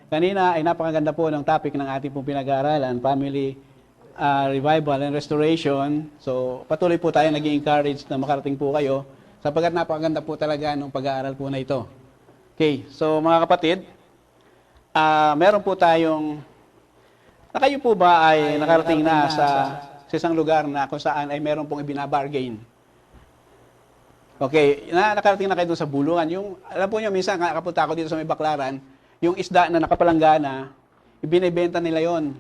Kanina ay napakaganda po ng topic ng ating pong pinag-aaralan, Family Revival and Restoration. So, patuloy po tayo nag-encourage na makarating po kayo sapagkat napakaganda po talaga ng pag-aaral po na ito. Okay, so mga kapatid, meron po tayong, kayo po ba ay nakarating na sa isang lugar na kung saan ay meron pong ibinabargain? Okay, nakarating na kayo doon sa bulungan. Alam po nyo, minsan nakapunta ako dito sa may Baklaran, yung isda na nakapalanggana, ibinibenta nila yon.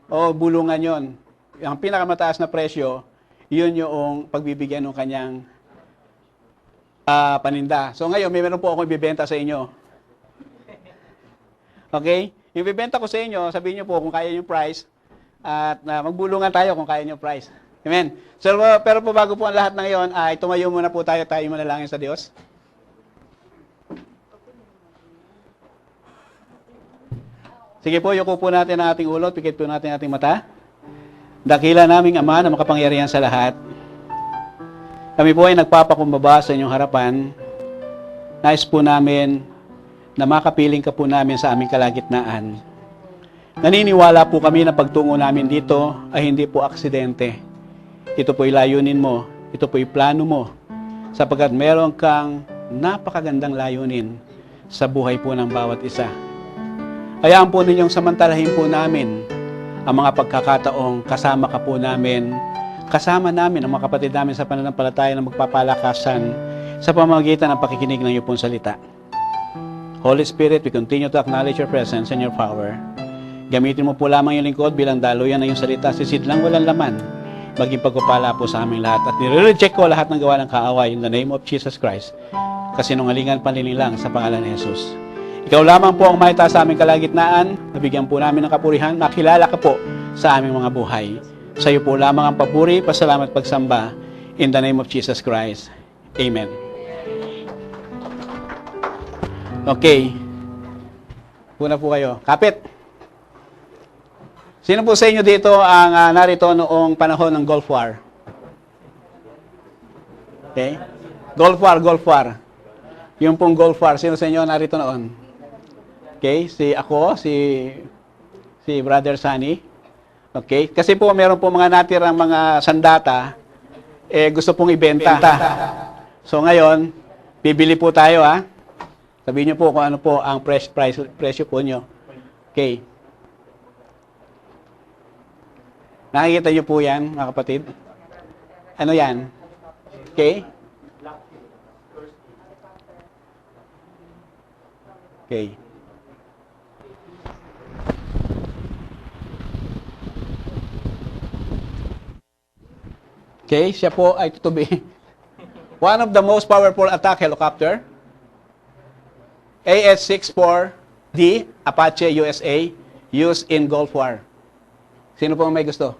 O bulungan yon. Ang pinakamataas na presyo, yun yung pagbibigyan ng kanyang paninda. So ngayon, meron po akong ibibenta sa inyo. Okay? Yung ibibenta ko sa inyo, sabihin nyo po kung kaya yung price, at magbulungan tayo kung kaya yung price. Amen? So, pero po bago po ang lahat ng iyon, ay tumayo muna po tayo manalangin sa Diyos. Sige po, yuko po natin ang ating ulo, pikit po natin ang ating mata. Dakila naming Ama na makapangyarihan sa lahat. Kami po ay nagpapakumbaba sa inyong harapan. Nais po namin na makapiling ka po namin sa aming kalagitnaan. Naniniwala po kami na pagtungo namin dito ay hindi po aksidente. Ito po'y layunin mo, ito po'y plano mo, sapagkat meron kang napakagandang layunin sa buhay po ng bawat isa. Hayaan po ninyong samantalahin po namin ang mga pagkakataong kasama ka po namin, kasama namin ang mga kapatid namin sa pananampalataya na magpapalakasan sa pamamagitan ng pakikinig ng iyong pong salita. Holy Spirit, we continue to acknowledge your presence and your power. Gamitin mo po lamang yung lingkod bilang daluyan ng iyong salita, sisid lang walang laman, maging pagpapala po sa aming lahat. At nire-reject ko lahat ng gawa ng kaaway in the name of Jesus Christ, kasinungalingan panlililang sa pangalan ni Jesus. Ikaw lamang po ang maitaas sa aming kalagitnaan, nabigyan po namin ng kapurihan, makilala ka po sa aming mga buhay. Sa iyo po lamang ang papuri, pasalamat, pagsamba, in the name of Jesus Christ. Amen. Okay. Una po kayo. Kapit. Sino po sa inyo dito ang narito noong panahon ng Gulf War? Okay? Gulf War. Yung pong Gulf War, sino sa inyo narito noon? Okay, si Brother Sunny. Okay, kasi po meron po mga natirang mga sandata, gusto pong ibenta. So ngayon, bibili po tayo ha. Sabihin niyo po kung ano po ang presyo po niyo. Okay. Nakikita niyo po yan, mga kapatid? Ano yan? Okay? Okay. Okay, siya po ay tutubi. One of the most powerful attack helicopter, AH-64D Apache USA, used in Gulf War. Sino po may gusto?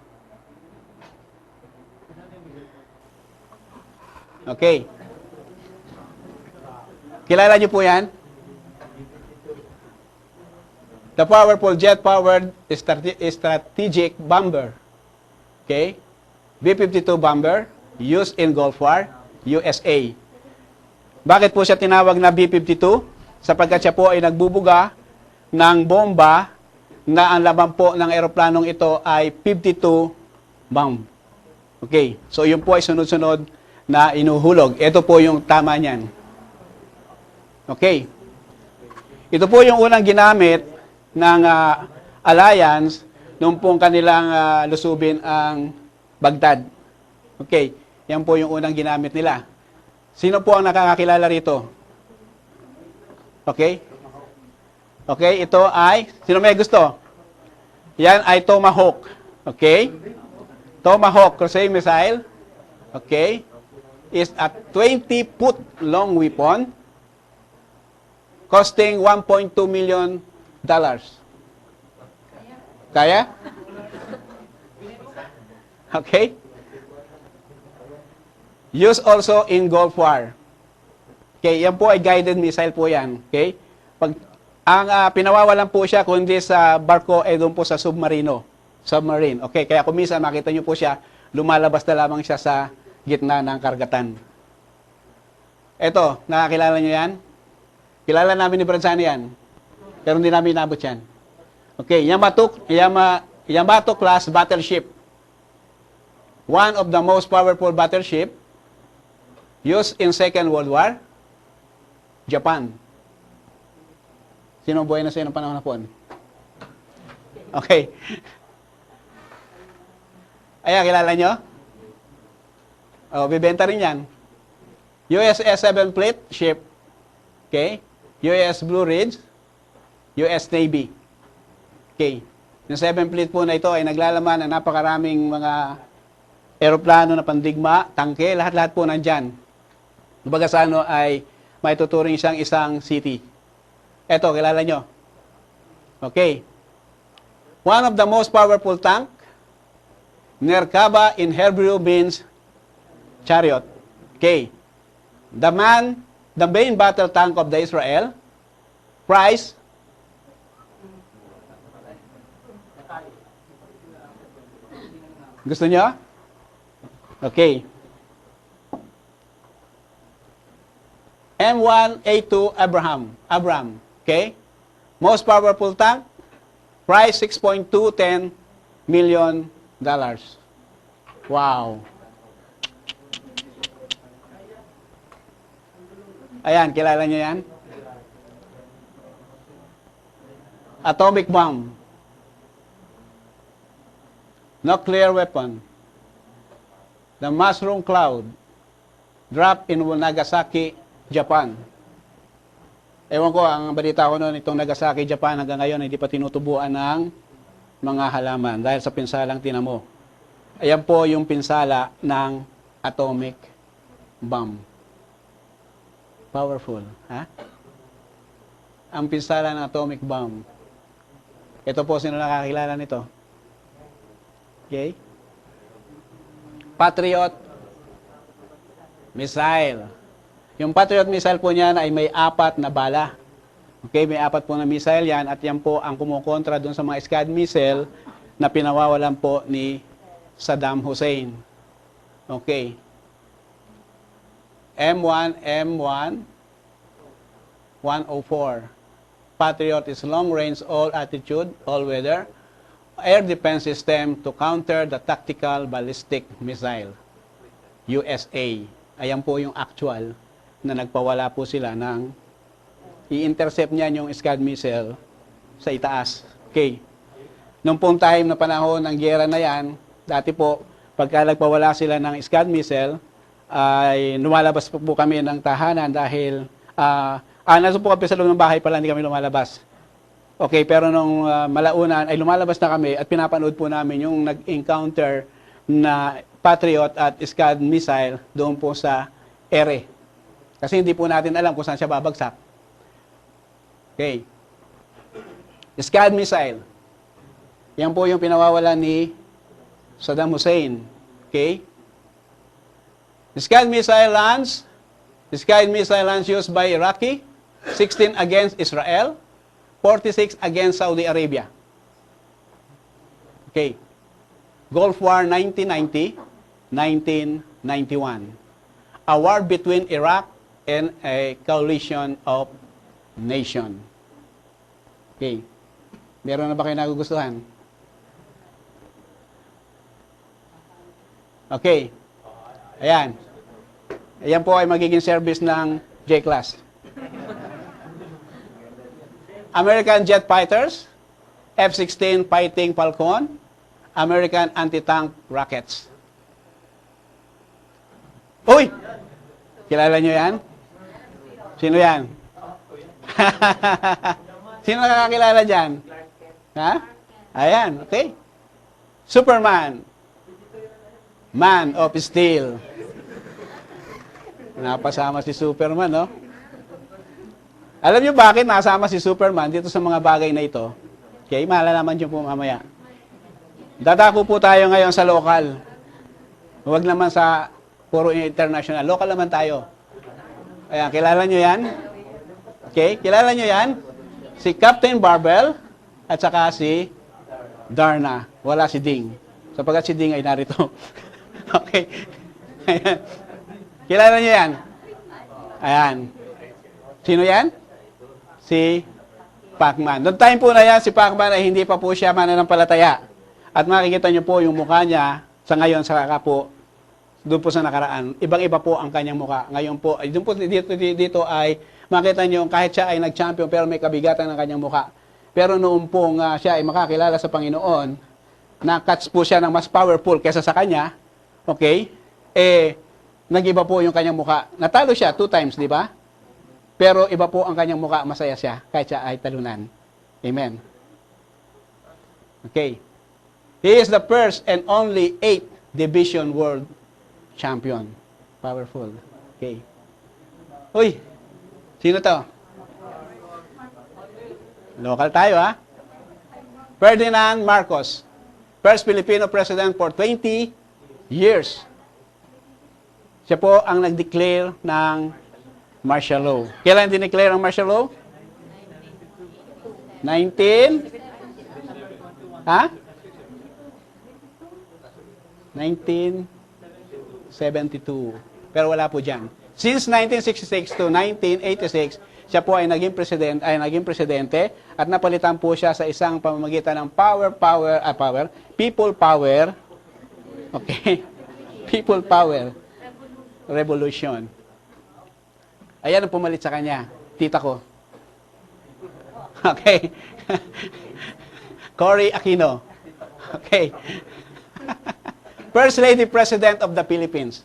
Okay. Kilala niyo po yan? The powerful jet-powered strategic bomber. Okay? B-52 bomber used in Gulf War, USA. Bakit po siya tinawag na B-52? Sapagkat siya po ay nagbubuga ng bomba na ang laman po ng eroplanong ito ay 52 bomb. Okay, so yun po ay sunod-sunod na inuhulog. Ito po yung tama niyan. Okay. Ito po yung unang ginamit ng Alliance nung pong kanilang lusubin ang Baghdad. Okay, yan po yung unang ginamit nila. Sino po ang nakakakilala rito? Okay? Okay, ito ay, sino may gusto? Yan ay Tomahawk. Okay? Tomahawk cruise missile. Okay? Is a 20-foot long weapon costing $1.2 million. Kaya? Okay? Used also in Gulf War. Okay, yan po ay guided missile po yan. Okay? Ang pinawawalan po siya kundi sa barko ay doon po sa submarine. Okay, kaya kung minsan makita nyo po siya, lumalabas na lamang siya sa gitna ng karagatan. Ito, nakakilala nyo yan? Kilala namin ni Bradsani yan. Pero hindi namin inabot yan. Okay, Yamato class battleship. One of the most powerful battleship used in Second World War. Japan. Sino buhay na sa inyo ng panahon na po? Okay. Ayan, kilala nyo? O, bibenta rin yan. USS 7 Fleet ship. Okay? US Blue Ridge. US Navy. Okay. Yung 7 Fleet po na ito ay naglalaman ng napakaraming mga eroplano na pandigma, tangke, lahat-lahat po nandyan. Kumbaga sa ano ay may tuturing isang city. Eto, kilala nyo? Okay. One of the most powerful tank, Merkava in Hebrew means chariot. Okay. The main battle tank of the Israel, price, gusto nyo? Okay. M1A2 Abraham. Okay? Most powerful tank, price $6.210 million. Wow. Ayan, kilala nyo yan? Atomic bomb. Nuclear weapon. The mushroom cloud dropped in Nagasaki, Japan. Ewan ko, ang balita ko noon, itong Nagasaki, Japan, hanggang ngayon, hindi pa tinutubuan ng mga halaman dahil sa pinsalang tinamo. Ayan po yung pinsala ng atomic bomb. Powerful. Ha? Ang pinsala ng atomic bomb. Ito po, sino nakakilala nito? Okay? Patriot missile. Yung Patriot missile po niyan ay may 4 na bala. Okay, may 4 po na missile yan at yan po ang kumukontra doon sa mga Scud missile na pinawawalan po ni Saddam Hussein. Okay. M1 104. Patriot is long-range, all-attitude, all-weather air defense system to counter the tactical ballistic missile. USA. Ayan po yung actual na nagpawala po sila ng i-intercept niyan yung Scud missile sa itaas. Okay. Nung pong time na panahon ng giyera na yan, dati po, pagka nagpawala sila ng Scud missile, ay lumalabas po kami ng tahanan dahil nasa po kami sa loob ng bahay pala, hindi kami lumalabas. Okay, pero nung malaunan ay lumalabas na kami at pinapanood po namin yung nag-encounter na Patriot at Scud missile doon po sa ere. Kasi hindi po natin alam kung saan siya babagsak. Okay. Scud missile. Yan po yung pinawawala ni Saddam Hussein. Okay. Scud missile lands used by Iraqi, 16 against Israel, 46 against Saudi Arabia. Okay. Gulf War 1990, 1991. A war between Iraq and a coalition of nation. Okay. Meron na ba kayo nagugustuhan? Okay. Ayan. Ayan po ay magiging service ng J-Class. American jet fighters, F-16 Fighting Falcon, American anti-tank rockets. Uy! Kilala nyo yan? Sino yan? Sino nakakilala dyan? Ha? Ayan, okay. Superman. Man of Steel. Napasama si Superman, no? Alam niyo bakit nasama si Superman dito sa mga bagay na ito? Okay, malalaman niyo po mamaya. Dadako po tayo ngayon sa local. Huwag naman sa puro international. Local naman tayo. Ayan, kilala niyo yan? Okay, kilala niyo yan? Si Captain Barbell at saka si Darna. Wala si Ding. Sapagkat si Ding ay narito. Okay. Ayan. Kilala niyo yan? Ayan. Sino yan? Si Pacman. Noong time po na yan, si Pacman ay hindi pa po siya mananampalataya. At makikita niyo po yung mukha niya sa ngayon, sa po, doon po sa nakaraan. Ibang-iba po ang kanyang mukha. Ngayon po, doon po dito ay makita niyo kahit siya ay nag-champion pero may kabigatan ng kanyang mukha. Pero noon po nga siya ay makakilala sa Panginoon, na-catch po siya ng mas powerful kaysa sa kanya, okay? Nag-iba po yung kanyang mukha. Natalo siya 2 times, di ba? Pero iba po ang kanyang mukha, masaya siya, kahit siya ay talunan. Amen. Okay. He is the first and only 8th division world champion. Powerful. Okay. Uy, sino to? Local tayo, ha? Ferdinand Marcos. First Filipino president for 20 years. Siya po ang nag-declare ng martial law. Kailan dineclare ang martial law? 19? Ha? 1972. Pero wala po dyan. Since 1966 to 1986, siya po ay naging presidente at napalitan po siya sa isang pamamagitan ng people power. Okay? People power revolution. Ayan ang pumalit sa kanya. Tita ko. Okay. Cory Aquino. Okay. First Lady President of the Philippines.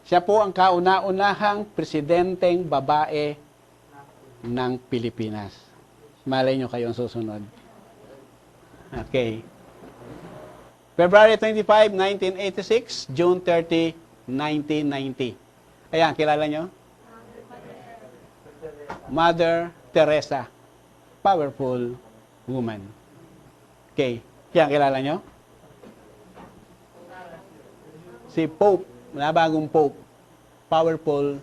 Siya po ang kauna-unahang presidenteng babae ng Pilipinas. Malay nyo kayong susunod. Okay. February 25, 1986, June 30, 1990. Ayan, kilala nyo? Mother Teresa. Powerful woman. Okay. Yan, kilala nyo? Si Pope, bagong Pope. Powerful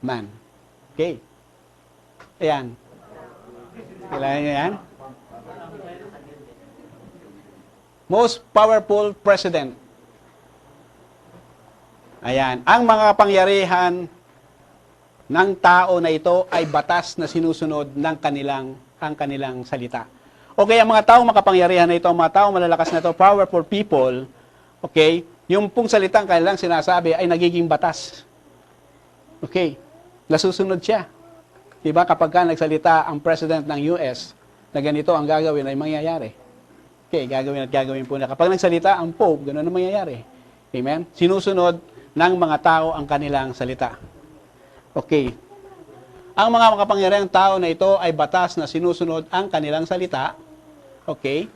man. Okay. Ayan. Kilala nyo yan? Most powerful president. Ayan. Ang mga kapangyarihan ng tao na ito ay batas na sinusunod ng ang kanilang salita. Okay, ang mga taong makapangyarihan na ito, ang mga taong malalakas na ito, powerful people, okay, yung pong salitang kanilang sinasabi ay nagiging batas. Okay, nasusunod siya. Diba, kapag ka nagsalita ang president ng US na ganito ang gagawin ay mangyayari. Okay, gagawin at gagawin po na. Kapag nagsalita ang Pope, ganoon ang mangyayari. Amen? Sinusunod ng mga tao ang kanilang salita. Okay. Ang mga makapangyarihang tao na ito ay batas na sinusunod ang kanilang salita. Okay.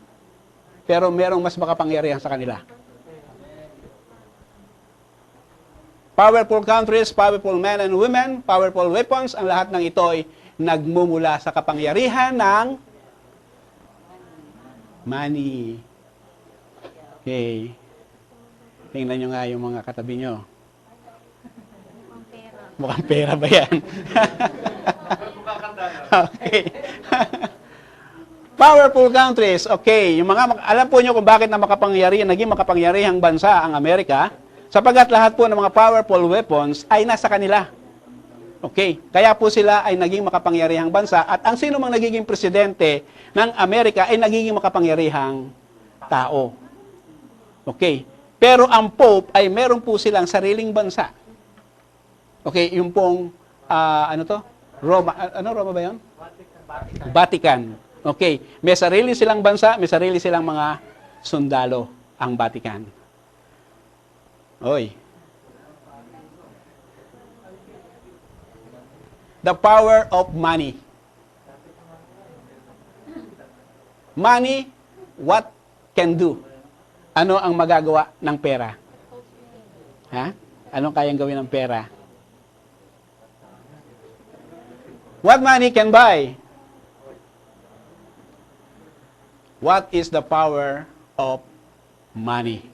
Pero merong mas makapangyarihan sa kanila. Powerful countries, powerful men and women, powerful weapons, ang lahat ng ito ay nagmumula sa kapangyarihan ng money. Okay. Tingnan nyo nga yung mga katabi nyo. Mukhang pera ba yan? Okay. Powerful countries. Okay. Yung alam po nyo kung bakit naging makapangyarihang bansa ang Amerika? Sapagat lahat po ng mga powerful weapons ay nasa kanila. Okay. Kaya po sila ay naging makapangyarihang bansa at ang sino mang nagiging presidente ng Amerika ay nagiging makapangyarihang tao. Okay. Pero ang Pope ay meron po silang sariling bansa. Okay, yung pong, Roma, Roma ba yun? Vatican. Okay, may sarili silang bansa, may sarili silang mga sundalo, ang Vatican. Oy. The power of money. Money, what can do? Ano ang magagawa ng pera? Ha? Anong kayang gawin ng pera? What money can buy? What is the power of money?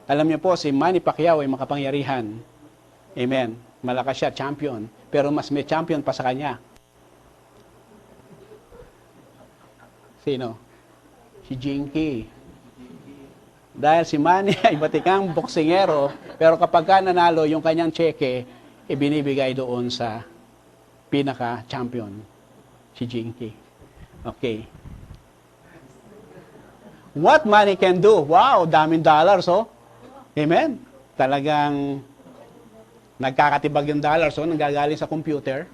Alam niyo po, si Manny Pacquiao ay makapangyarihan. Amen. Malakas siya, champion. Pero mas may champion pa sa kanya. Sino? Si Jinky. Dahil si Manny ay batikang boksingero, pero kapag ka nanalo, yung kanyang cheque, ibinibigay doon sa pinaka-champion. Si Jinky. Okay. What money can do? Wow, daming dollars, oh. Amen? Talagang nagkakatibag yung dollars, oh, nanggagaling sa computer.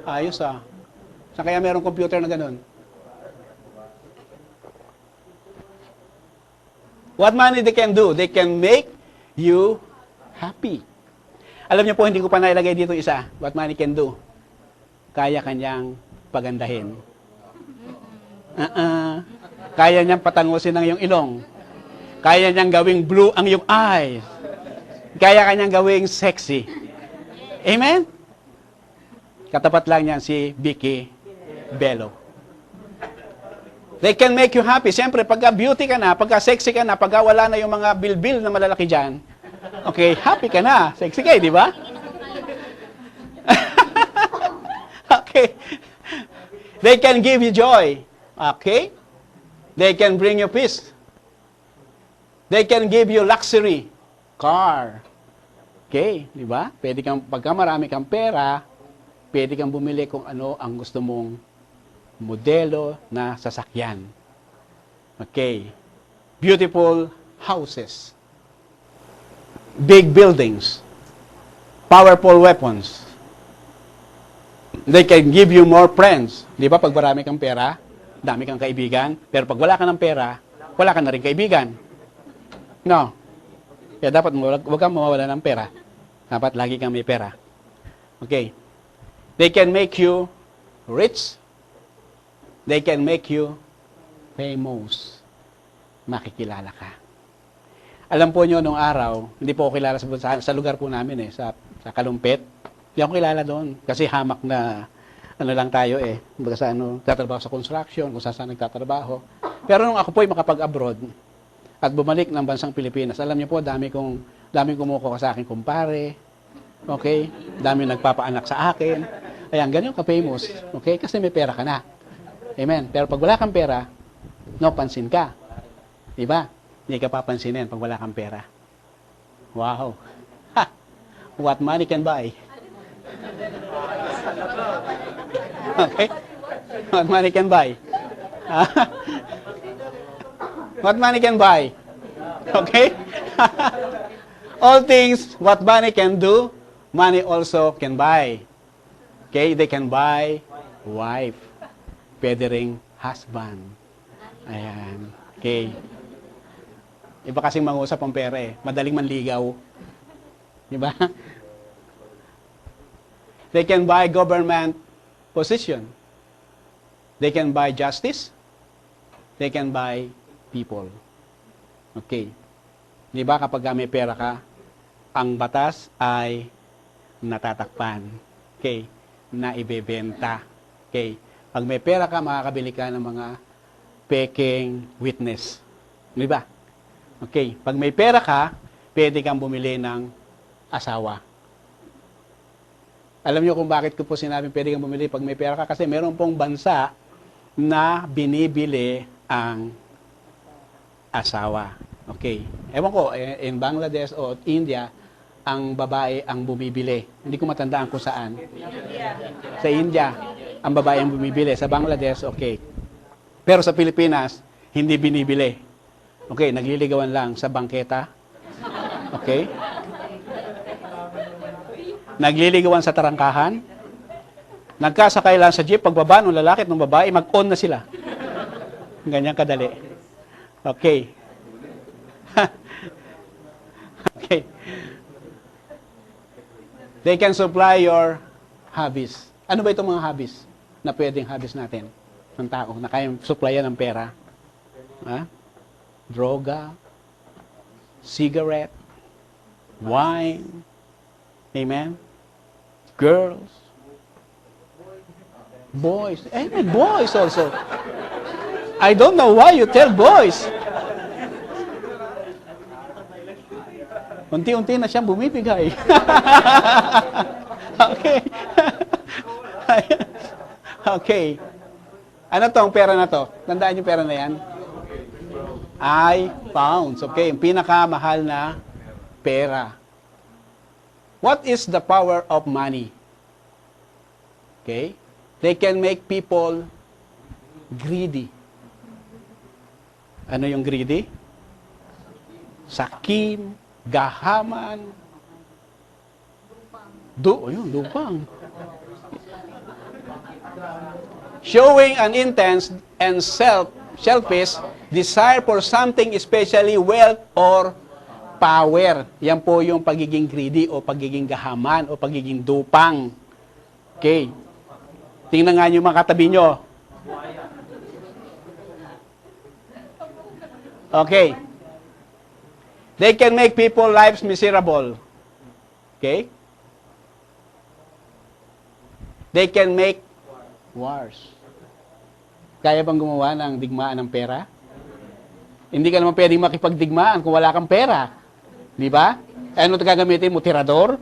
Ayos, ah. Saan kaya merong computer na ganun? What money they can do? They can make you happy. Alam niyo po, hindi ko pa nailagay dito isa. What money can do? Kaya kanyang pagandahin. Kaya niyang patangusin ang iyong ilong. Kaya niyang gawing blue ang iyong eyes. Kaya kanyang gawing sexy. Amen? Katapat lang niyan si Vicky Bello. They can make you happy. Siyempre, pagka beauty ka na, pagka sexy ka na, pagka wala na yung mga bilbil na malalaki dyan, okay, happy ka na. Sexy ka, di ba? Okay. They can give you joy. Okay? They can bring you peace. They can give you luxury. Car. Okay, di ba? Pwede kang, pagka marami kang pera, pwede kang bumili kung ano ang gusto mong modelo na sasakyan. Okay. Beautiful houses. Big buildings. Powerful weapons. They can give you more friends. Di ba, pag marami kang pera, dami kang kaibigan. Pero pag wala ka ng pera, wala ka na rin kaibigan. No. Kaya dapat huwag kang mawawala ng pera. Dapat lagi kang may pera. Okay. They can make you rich. They can make you famous. Makikilala ka. Alam po nyo, nung araw, hindi po ako kilala sa lugar po namin sa Kalumpit. Hindi ako kilala doon. Kasi hamak na, ano lang tayo Baga sa tatrabaho sa construction, kung saan nagtatrabaho. Pero nung ako po ay makapag-abroad at bumalik ng bansang Pilipinas, alam niyo po, daming kumukuha sa akin kumpare. Okay? Daming nagpapaanak sa akin. Ayan, ganyan ka-famous. Okay? Kasi may pera ka na. Amen. Pero pag wala kang pera, no, pansin ka. Diba? Hindi ka papansinin pag wala kang pera. Wow. Ha! What money can buy? Okay? What money can buy? What money can buy? Okay? All things what money can do, money also can buy. Okay? They can buy wife. Pwede ring husband. Ayan. Okay. Iba kasing mangusap ang pera Madaling manligaw. Diba? They can buy government position. They can buy justice. They can buy people. Okay. Diba kapag may pera ka, ang batas ay natatakpan. Okay. Naibebenta. Okay. Pag may pera ka, makakabili ka ng mga peking witness. Di ba? Okay. Pag may pera ka, pwede kang bumili ng asawa. Alam niyo kung bakit ko po sinabing pwede kang bumili pag may pera ka? Kasi meron pong bansa na binibili ang asawa. Okay. Ewan ko, in Bangladesh o India, ang babae ang bumibili. Hindi ko matandaan kung saan. Sa India, ang babae ang bumibili. Sa Bangladesh, okay. Pero sa Pilipinas, hindi binibili. Okay, nagliligawan lang sa bangketa. Okay. Nagliligawan sa tarangkahan. Nagkasakay lang sa jeep, pagbaba ng lalaki at ng babae, mag-on na sila. Ganyan kadali. Okay. Okay. They can supply your hobbies. Ano ba itong mga hobbies na pwedeng hobbies natin ng tao na kayang supplyan ng pera? Droga, cigarette, wine, amen, girls, boys, amen, boys also. I don't know why you tell boys. Unti-unti na siyang bumibigay. Okay. Okay. Ano tong pera na to? Tandaan yung pera na yan? Pounds. Okay. Yung pinakamahal na pera. What is the power of money? Okay. They can make people greedy. Ano yung greedy? Sakim, gahaman, lupang. Showing an intense and selfish desire for something, especially wealth or power. Yan po yung pagiging greedy o pagiging gahaman o pagiging dupang. Okay. Tingnan nga yung mga katabi nyo. Okay. They can make people's lives miserable. Okay? They can make wars. Kaya bang gumawa ng digmaan ng pera? Hindi ka naman pwedeng makipagdigmaan kung wala kang pera. Di ba? Ano ito gagamitin mo? Tirador?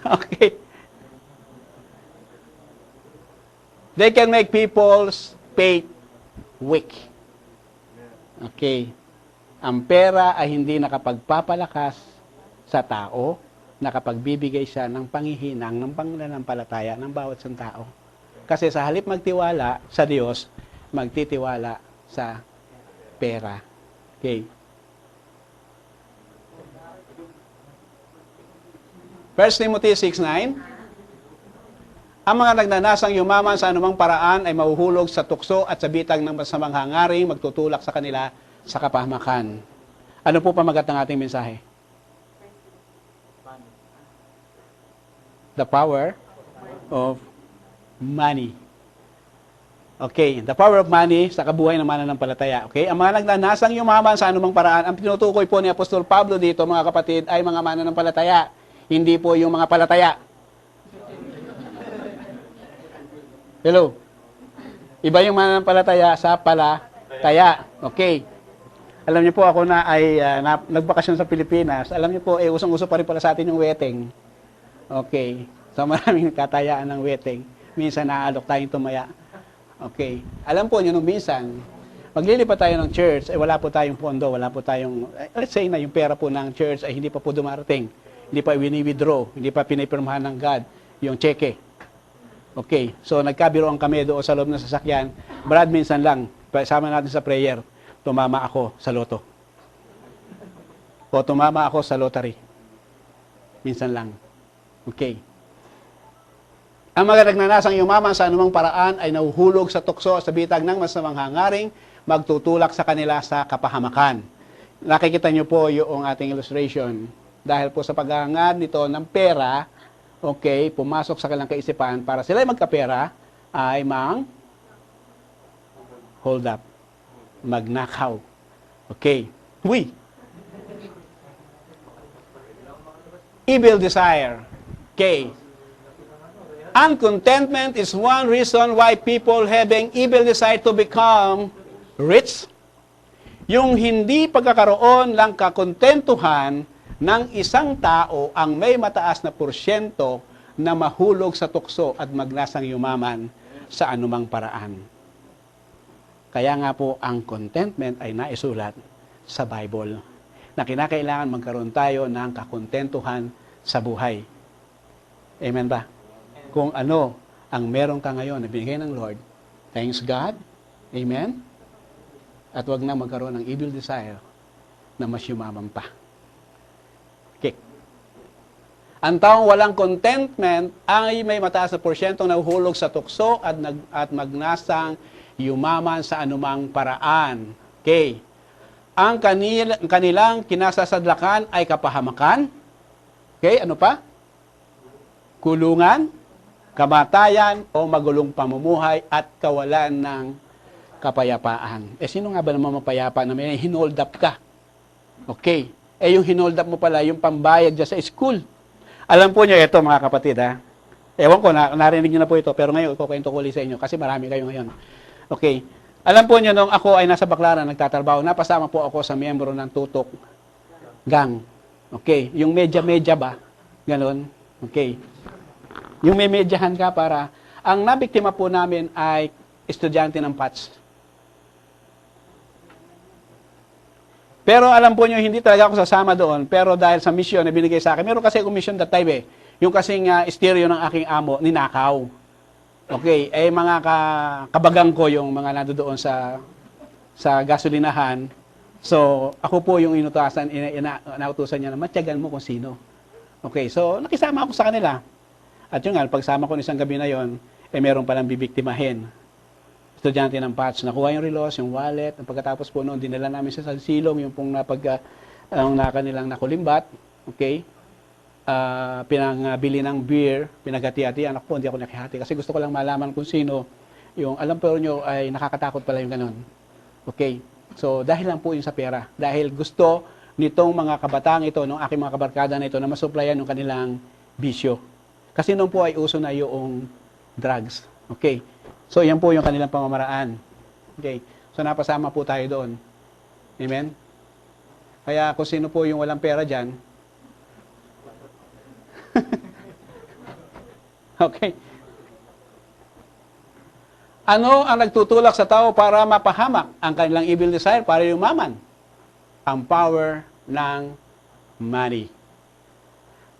Okay. They can make people's faith weak. Okay. Ang pera ay hindi nakapagpapalakas sa tao, nakapagbibigay siya ng panghihinang, ng pananampalataya ng bawat isang tao. Kasi sa halip magtiwala sa Diyos, magtitiwala sa pera. Okay. 1 Timothy 6:9. Ang mga nagnanasang yumaman sa anumang paraan ay mahuhulog sa tukso at sa bitag ng masamang hangaring magtutulak sa kanila sa kapahamakan. Ano po pamagat ng ating mensahe? The power of money. Okay, the power of money sa kabuhay ng mananampalataya. Okay, ang mga nagnanasang yumaman sa anumang paraan, ang tinutukoy po ni Apostol Pablo dito, mga kapatid, ay mga mananampalataya. Hindi po yung mga palataya. Hello? Iba yung mananampalataya sa palataya. Okay. Alam niyo po, ako na ay nagbakasyon sa Pilipinas. Alam niyo po, usong-uso pa rin pala sa atin yung wedding. Okay. So maraming katayaan ng wedding. Minsan naaalok tayong tumaya. Okay. Alam po niyo, nung minsan, maglilipat tayo ng church, wala po tayong pondo, wala po tayong, let's say na yung pera po ng church ay hindi pa po dumarating. Hindi pa wini-withdraw, hindi pa pinipirmahan ng God yung cheque. Okay, so nagkabiroan kami doon sa loob ng sasakyan. Brad, minsan lang, sama natin sa prayer, tumama ako sa loto. O tumama ako sa lottery. Minsan lang. Okay. Ang mga nagnanasang yumaman sa anumang paraan ay nahuhulog sa tukso sa bitag ng masamang hangaring, magtutulak sa kanila sa kapahamakan. Nakikita niyo po yung ating illustration. Dahil po sa paghahangad nito ng pera, okay, pumasok sa kanilang kaisipan para sila ay magkapera, ay hold up, magnakaw. Okay. Evil desire. Okay. Uncontentment is one reason why people having evil desire to become rich. Yung hindi pagkakaroon ng kakontentuhan ng isang tao ang may mataas na porsyento na mahulog sa tukso at magnasang yumaman sa anumang paraan. Kaya nga po ang contentment ay naisulat sa Bible na kinakailangan magkaroon tayo ng kakontentuhan sa buhay. Amen ba? Kung ano ang meron ka ngayon na binigay ng Lord, thanks God. Amen? At wag na magkaroon ng evil desire na mas yumaman pa. Okay. Ang taong walang contentment ay may mataas na porsyentong nahuhulog sa tukso at magnasang yumaman sa anumang paraan. Okay. Ang kanilang kinasasadlakan ay kapahamakan. Okay, ano pa? Kulungan, kamatayan o magulong pamumuhay at kawalan ng kapayapaan. Sino nga ba naman mapayapa na may hinold up ka? Okay. Yung hinold up mo pala, yung pambayad dyan sa school. Alam po nyo, ito mga kapatid, ha? Ewan ko, narinig nyo na po ito, pero ngayon, kukwento ko ulit sa inyo, kasi marami kayo ngayon. Okay. Alam po nyo, nung ako ay nasa Baclaran, nagtatrabaho, napasama po ako sa miyembro ng Tutok Gang. Okay. Yung medya-medya ba? Ganon. Okay. Yung may medyahan ka para, ang nabiktima po namin ay estudyante ng PATS. Pero alam po nyo, hindi talaga ako sasama doon. Pero dahil sa mission na binigay sa akin, meron kasi akong mission that time eh. Yung kasing stereo ng aking amo, ninakaw. Okay, eh mga kabagang ko yung mga nandoon sa gasolinahan. So, ako po yung inutasan, inautusan niya na matyagan mo kung sino. Okay, so nakisama ako sa kanila. At yun nga, pagsama ko isang gabi na yon, eh meron palang bibiktimahin. Estudyante ng patch, nakuha yung relos, yung wallet, at pagkatapos po noon, dinala namin sa silong, yung pong ang kanilang nakulimbat, okay? Pinangbili ng beer, pinaghati-hatian. Ako po, hindi ako nakihati kasi gusto ko lang malaman kung sino. Yung alam po nyo ay nakakatakot pala yung ganun. Okay? So, dahil lang po yun sa pera. Dahil gusto nitong mga kabataan ito, ng aking mga kabarkada na ito, na masuplayan yung kanilang bisyo. Kasi noon po ay uso na yung drugs. Okay? So, yan po yung kanilang pamamaraan. Okay? So, napasama po tayo doon. Amen? Kaya kung sino po yung walang pera dyan, okay. Ano ang nagtutulak sa tao para mapahamak ang kanilang evil desire para yumaman? Ang power ng money.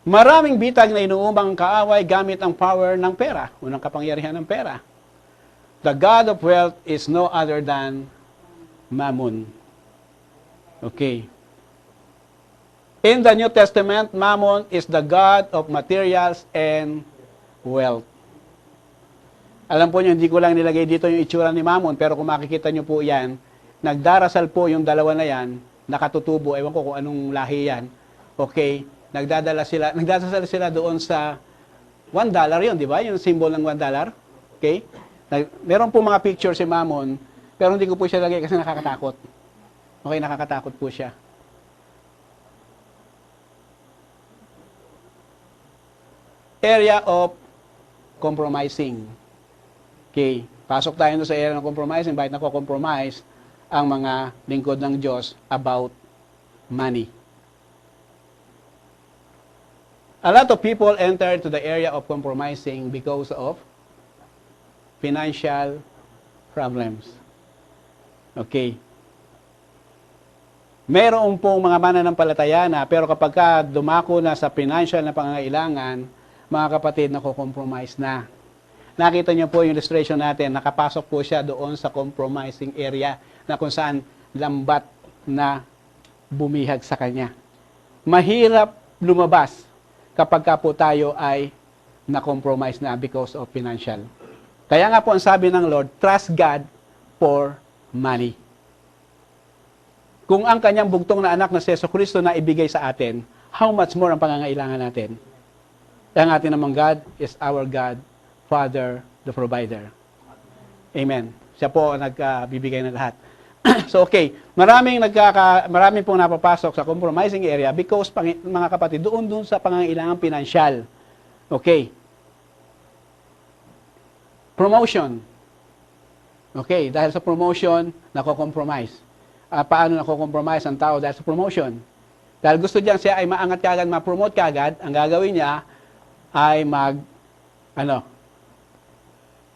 Maraming bitag na inuumang kaaway gamit ang power ng pera, unang kapangyarihan ng pera. The God of wealth is no other than Mammon. Okay. In the New Testament, Mammon is the god of materials and wealth. Alam po nyo, hindi ko lang nilagay dito yung itsura ni Mammon, pero kung makikita nyo po yan, nagdarasal po yung dalawa na yan, nakatutubo, ewan ko kung anong lahi yan. Okay, nagdadasal sila doon sa $1 yun, di ba? Yung symbol ng $1. Okay? Meron po mga picture si Mammon, pero hindi ko po siya lagay kasi nakakatakot. Okay, nakakatakot po siya. Area of compromising. Okay, pasok tayo sa area ng compromising. Bakit nako-compromise ang mga lingkod ng Diyos about money? A lot of people enter to the area of compromising because of financial problems. Okay. Meron pong mga mananampalataya na, pero kapag dumako na sa financial na pangangailangan, mga kapatid, nako-compromise na. Nakita niyo po yung illustration natin, nakapasok po siya doon sa compromising area na kung saan lambat na bumihag sa kanya. Mahirap lumabas kapag po tayo ay na-compromise na because of financial. Kaya nga po ang sabi ng Lord, trust God for money. Kung ang kanyang bugtong na anak na si Jesucristo na ibigay sa atin, how much more ang pangangailangan natin? Ang ating namang God is our God, Father, the provider. Amen. Siya po ang nagbibigay ng lahat. So okay, maraming pong napapasok sa compromising area because mga kapatid, doon sa pangangailangan pinansyal. Okay. Promotion. Okay, dahil sa promotion, nako-compromise. Paano nako-compromise ang tao dahil sa promotion? Dahil gusto diyan siya ay maangat kagad, ma-promote kagad, ang gagawin niya ay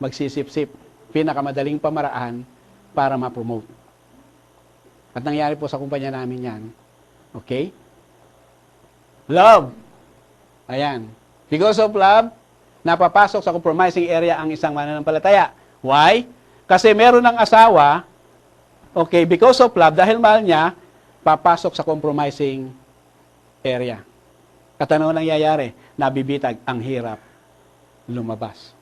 magsisip-sip. Pinakamadaling pamaraan para ma-promote. At nangyari po sa kumpanya namin yan. Okay? Love. Ayan. Because of love, napapasok sa compromising area ang isang mananampalataya. Why? Kasi meron ng asawa, okay, because of love, dahil mahal niya, papasok sa compromising area. At ano nangyayari? Nabibitag, ang hirap lumabas.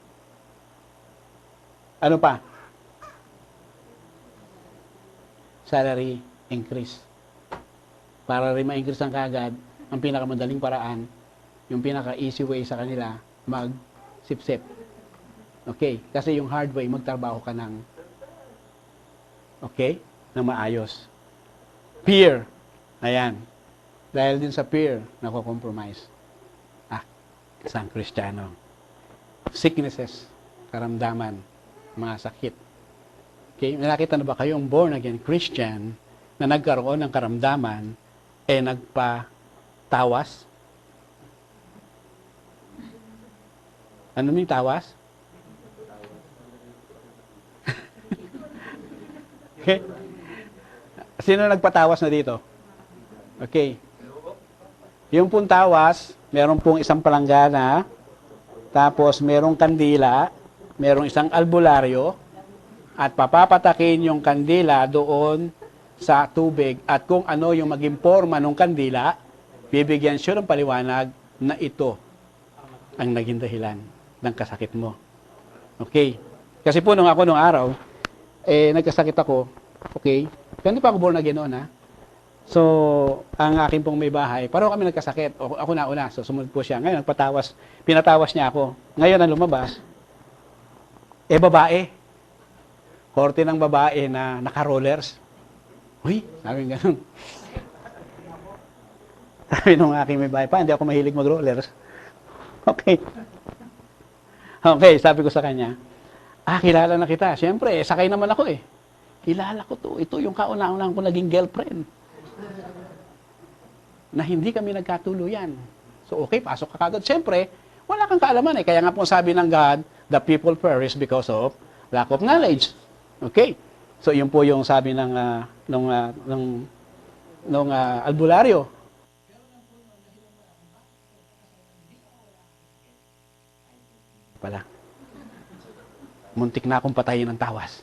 Ano pa? Salary increase. Para rin ma-increase ang kagad, ang pinakamadaling paraan, yung pinaka-easy way sa kanila, mag-sip-sip. Okay? Kasi yung hard way, magtrabaho ka ng maayos. Fear. Ayan. Dahil din sa fear, nako-compromise. Isang Kristiyano. Sicknesses, karamdaman, mga sakit. Okay? Nakita na ba kayong born again Christian na nagkaroon ng karamdaman, nagpa-tawas? Ano yung tawas? Okay? Sino nagpatawas na dito? Okay. Yung pong tawas, meron pong isang palanggana, tapos merong kandila, merong isang albularyo, at papapatakin yung kandila doon sa tubig. At kung ano yung maging forma ng kandila, bibigyan siya ng paliwanag na ito ang naging dahilan ng kasakit mo. Okay? Kasi po nung araw, nagkasakit ako, okay? Pero hindi pa ako born again noon, ha? So, ang akin pong may bahay, pareho kami nagkasakit. Ako na una, so sumunod po siya. Ngayon, pinatawas niya ako. Ngayon, ang lumabas, babae. Korte ng babae na naka-rollers. Uy, sabi ganun. Sabi nung aking may bahay pa, hindi ako mahilig mag-rollers. Okay. Okay, sabi ko sa kanya, kilala na kita. Siyempre, sakay naman ako eh. Kilala ko to. Ito yung kauna-unang ko naging girlfriend. Na hindi kami nagkatuluyan. So, okay, pasok ka kagad. Siyempre, wala kang kaalaman eh. Kaya nga po sabi ng God, the people perish because of lack of knowledge. Okay? So, yun po yung sabi ng albularyo. Pala. Muntik na akong patayin ng tawas.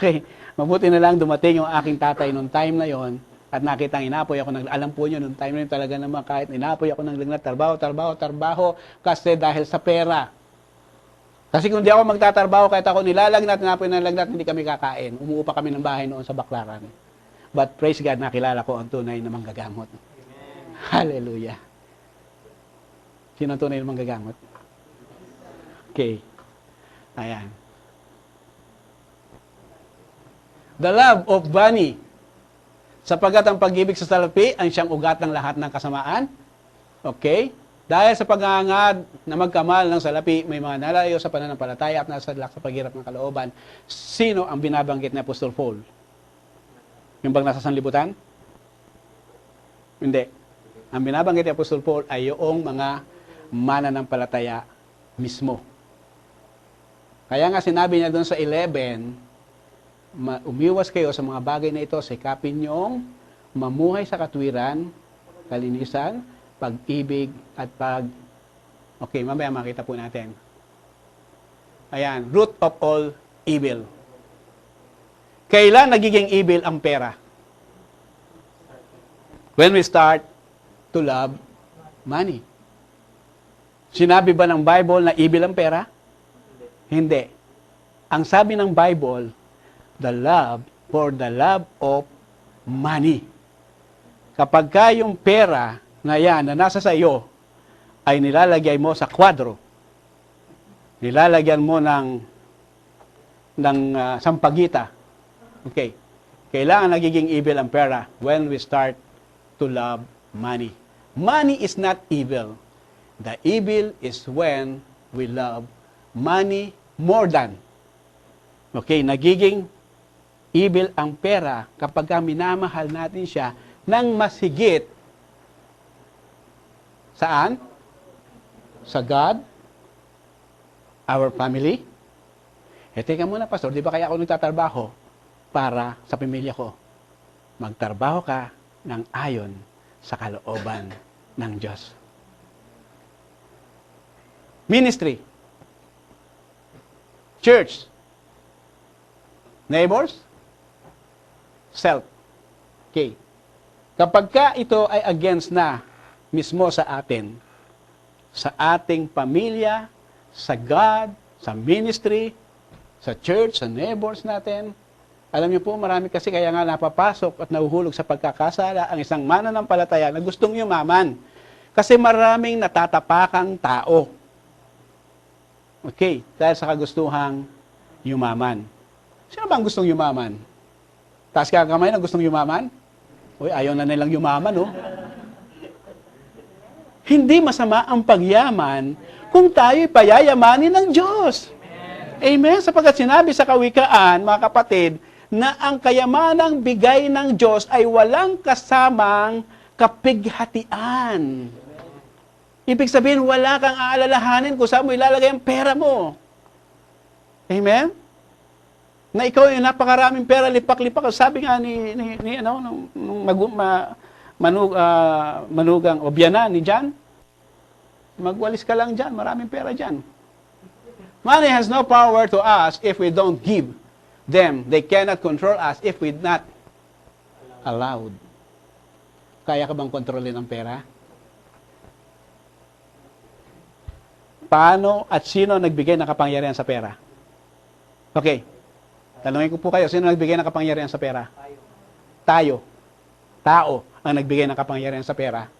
Okay, mabuti na lang dumating yung aking tatay nung time na yon at nakitang inapoy ako. Alam po nyo, nung time na yun talaga naman kahit inapoy ako ng lagnat, trabaho, kasi dahil sa pera. Kasi kung di ako magtatrabaho, kahit ako nilalagnat, inapoy ng lagnat, hindi kami kakain. Umuupa kami ng bahay noon sa Baclaran. But praise God, nakilala ko ang tunay na manggagamot. Hallelujah. Sino ang tunay na manggagamot? Okay. Ayan. The love of money. Sapagkat ang pag-ibig sa salapi ang siyang ugat ng lahat ng kasamaan. Okay? Dahil sa pag-aangad na magkamal ng salapi, may mga nalayo sa pananampalataya at nasadlak sa paghirap ng kalooban. Sino ang binabanggit ni Apostle Paul? Yung bang nasa sanlibutan? Hindi. Ang binabanggit ni Apostle Paul ay yung mga mananampalataya mismo. Kaya nga sinabi niya doon sa 11, umiwas kayo sa mga bagay na ito, sikapin niyong mamuhay sa katwiran, kalinisan, pag-ibig, at okay, mamaya makita po natin. Ayan, root of all evil. Kailan nagiging evil ang pera? When we start to love money. Sinabi ba ng Bible na evil ang pera? Hindi. Ang sabi ng Bible, the love of money. Kapag ka yung pera na yan na nasa sa iyo ay nilalagay mo sa kwadro, nilalagyan mo ng sampagita, okay, kailangan nagiging evil ang pera when we start to love money. Money is not evil. The evil is when we love money more than. Okay, nagiging evil ang pera kapag minamahal natin siya ng masigit. Saan? Sa God, our family. Teka muna, Pastor, di ba kaya ako nagtatrabaho para sa pamilya ko? Magtrabaho ka ng ayon sa kalooban ng Diyos. Ministry. Church. Neighbors. Self. Okay. Kapag ka ito ay against na mismo sa atin, sa ating pamilya, sa God, sa ministry, sa church, sa neighbors natin, alam niyo po, marami kasi kaya nga napapasok at nahuhulog sa pagkakasala ang isang mananampalataya na gustong yumaman. Kasi maraming natatapakang tao. Okay, dahil sa kagustuhang yumaman. Sino ba ang gustong yumaman? Taas ka kamay na gustong yumaman? Uy, ayaw na nilang yumaman, oh. Hindi masama ang pagyaman kung tayo'y payayamanin ng Diyos. Amen? Sapagkat sinabi sa Kawikaan, mga kapatid, na ang kayamanang bigay ng Diyos ay walang kasamang kapighatian. Ibig sabihin, wala kang aalalahanin kung saan mo ilalagay ang pera mo. Amen? Na ikaw yung napakaraming pera, lipak-lipak. Sabi nga nung manugang o biyanan ni John, magwalis ka lang dyan, maraming pera dyan. Money has no power to us if we don't give them. They cannot control us if we're not allowed. Kaya ka bang kontrolin ang pera? Paano at sino nagbigay ng kapangyarihan sa pera? Okay. Tanungin ko po kayo, sino nagbigay ng kapangyarihan sa pera? Tayo. Tao ang nagbigay ng kapangyarihan sa pera.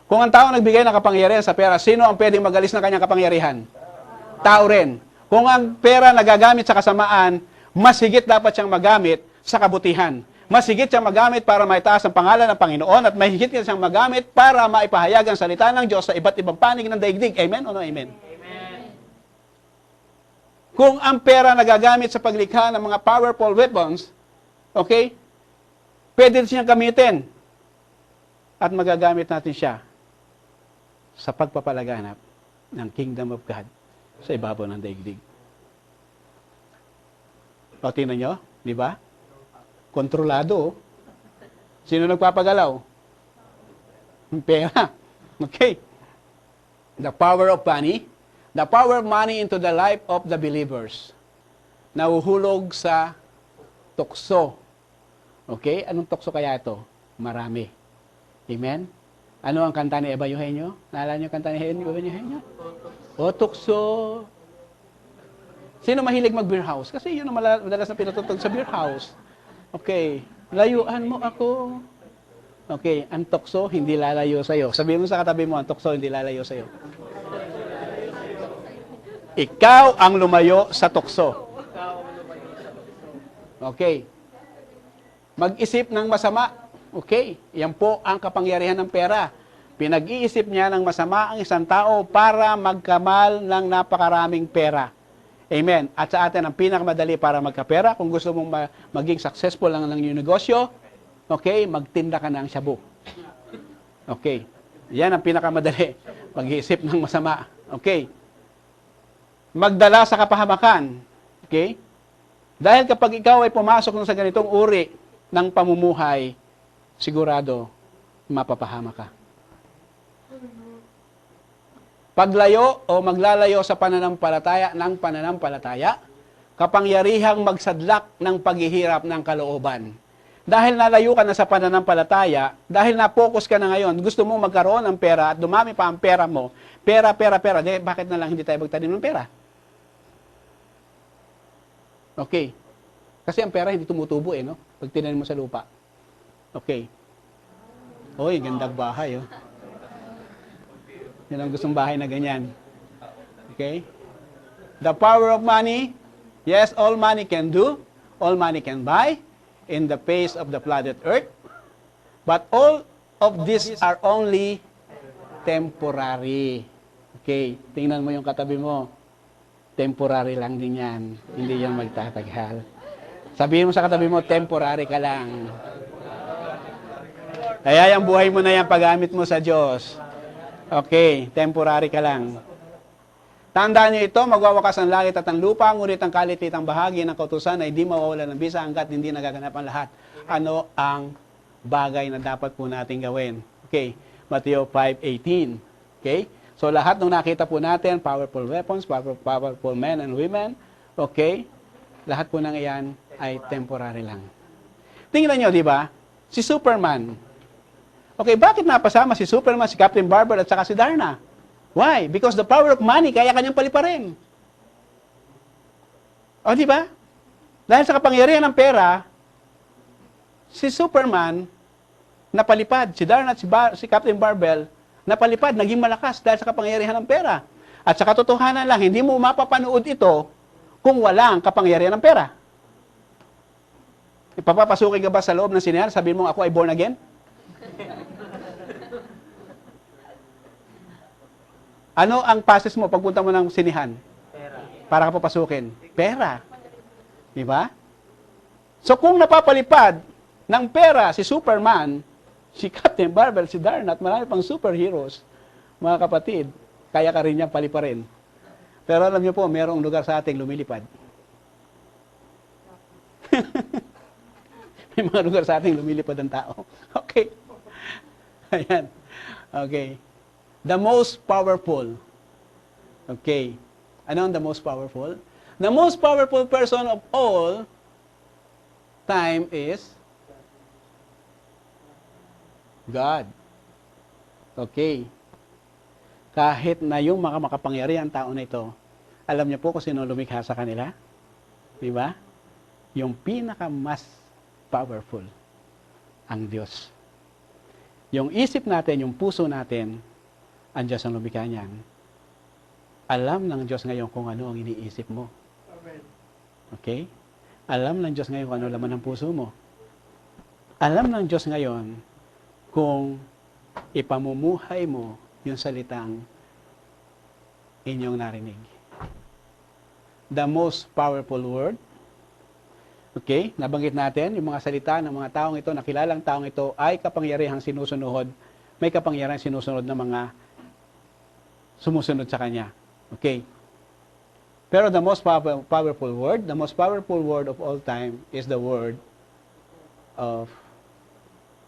Kung ang tao nagbigay ng kapangyarihan sa pera, sino ang pwedeng magalis ng kanyang kapangyarihan? Tao rin. Kung ang pera nagagamit sa kasamaan, mas higit dapat siyang magamit sa kabutihan. Mas higit siyang magamit para maitaas ang pangalan ng Panginoon at may higit siyang magamit para maipahayag ang salita ng Diyos sa iba't ibang panig ng daigdig. Amen o no amen? Kung ang pera nagagamit sa paglikha ng mga powerful weapons, okay, pwede siyang gamitin at magagamit natin siya sa pagpapalaganap ng Kingdom of God sa ibabaw ng daigdig. O, tingnan nyo, di ba? Kontrolado. Sino nagpapagalaw? Ang pera. Okay. The power of money. The power of money into the life of the believers. Nahuhulog sa tukso. Okay? Anong tukso kaya ito? Marami. Amen? Ano ang kanta ni Eva Eugenio? Naalala niyo ang kanta ni Eva Eugenio? O tukso. Sino mahilig mag-beer house? Kasi yun ang madalas na pinatutog sa beer house. Okay. Layuan mo ako. Okay. Ang tukso, hindi lalayo sa'yo. Sabihin mo sa katabi mo, ang tukso, hindi lalayo sa'yo. Ikaw ang lumayo sa tukso. Okay. Mag-isip ng masama. Okay. Yan po ang kapangyarihan ng pera. Pinag-iisip niya ng masama ang isang tao para magkamal ng napakaraming pera. Amen. At sa atin, ang pinakamadali para magkapera, kung gusto mong maging successful lang ng iyong negosyo, okay, magtinda ka ng shabu. Okay. Yan ang pinakamadali. Mag-iisip ng masama. Okay. Magdala sa kapahamakan. Okay? Dahil kapag ikaw ay pumasok sa ganitong uri ng pamumuhay, sigurado, mapapahama ka. Paglayo o maglalayo sa pananampalataya ng pananampalataya, kapangyarihang magsadlak ng paghihirap ng kalooban. Dahil nalayo ka na sa pananampalataya, dahil na-focus ka na ngayon, gusto mo magkaroon ng pera at dumami pa ang pera mo, pera. Bakit na lang hindi tayo magtanim ng pera? Okay. Kasi ang pera hindi tumutubo no? Pag tinanim mo sa lupa. Okay. Oy, gandang bahay Yan ang gustong bahay na ganyan. Okay? The power of money, yes, all money can do, all money can buy in the face of the planet Earth. But all of these are only temporary. Okay, tingnan mo yung katabi mo. Temporary lang din yan. Hindi yan magtatagal. Sabihin mo sa katabi mo, temporary ka lang. Kaya yung buhay mo na yan, paggamit mo sa Diyos. Okay, temporary ka lang. Tandaan niyo ito, magwawakas ang langit at ang lupa, ngunit ang kalititang bahagi ng kautusan ay di mawawala ng bisa hanggat hindi nagaganap ang lahat. Ano ang bagay na dapat po natin gawin? Okay, Matthew 5:18. Okay? So lahat ng nakita po natin, powerful weapons, powerful men and women, okay? Lahat po ng iyan ay temporary lang. Tingnan nyo, di ba? Si Superman. Okay, bakit napasama si Superman, si Captain Barber at saka si Darna? Why? Because the power of money, kaya kanyang paliparin. O, di ba? Dahil sa kapangyarihan ng pera, si Superman napalipad, si Darna at si Captain Barbell napalipad, naging malakas dahil sa kapangyarihan ng pera. At sa katotohanan lang, hindi mo mapapanood ito kung walang kapangyarihan ng pera. Ipapapasukin ka ba sa loob ng sinehan, sabihin mo, ako ay born again? Ano ang passes mo pagpunta mo ng sinihan? Pera. Para ka papasukin? Pera. Di ba? So kung napapalipad ng pera si Superman, si Captain Barbell, si Darna, at marami pang superheroes, mga kapatid, kaya ka rin niyang paliparin. Pero alam niyo po, mayroong lugar sa ating lumilipad. May mga lugar sa ating lumilipad ang tao. Okay. Ayan. Okay. The most powerful. Okay. Ano ang the most powerful? The most powerful person of all time is God. Okay. Kahit na yung mga makapangyarihan tao na ito, alam niyo po kung sino lumikha sa kanila? Di ba? Yung pinaka mas powerful, ang Diyos. Yung isip natin, yung puso natin, ang Diyos ang lumikha niyan. Alam ng Diyos ngayon kung ano ang iniisip mo. Okay? Alam ng Diyos ngayon kung ano laman ng puso mo. Alam ng Diyos ngayon kung ipamumuhay mo yung salitang inyong narinig. The most powerful word. Okay? Nabanggit natin, yung mga salita ng mga taong ito, nakilalang taong ito, ay kapangyarihang sinusunod. May kapangyarihang sinusunod na mga sumusunod sa Kanya. Okay? Pero the most powerful word of all time is the word of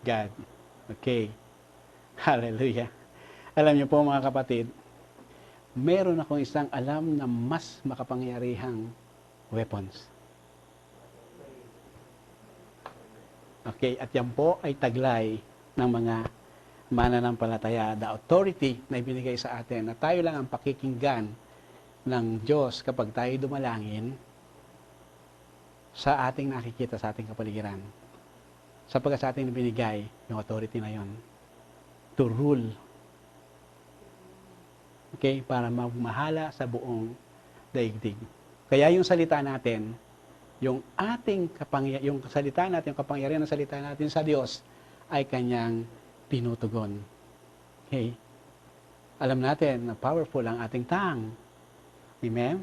God. Okay. Hallelujah. Alam niyo po mga kapatid, meron akong isang alam na mas makapangyarihang weapons. Okay, at yan po ay taglay ng mga mananampalataya, the authority na ibinigay sa atin na tayo lang ang pakikinggan ng Diyos kapag tayo dumalangin sa ating nakikita sa ating kapaligiran. Sapagkat sa ating binigay yung authority na yon to rule. Okay, para magmahala sa buong daigdig. Kaya yung salita natin, yung salita natin, yung kapangyarihan ng salita natin sa Diyos ay kanyang tinutugon. Okay? Alam natin na powerful ang ating tongue. Amen?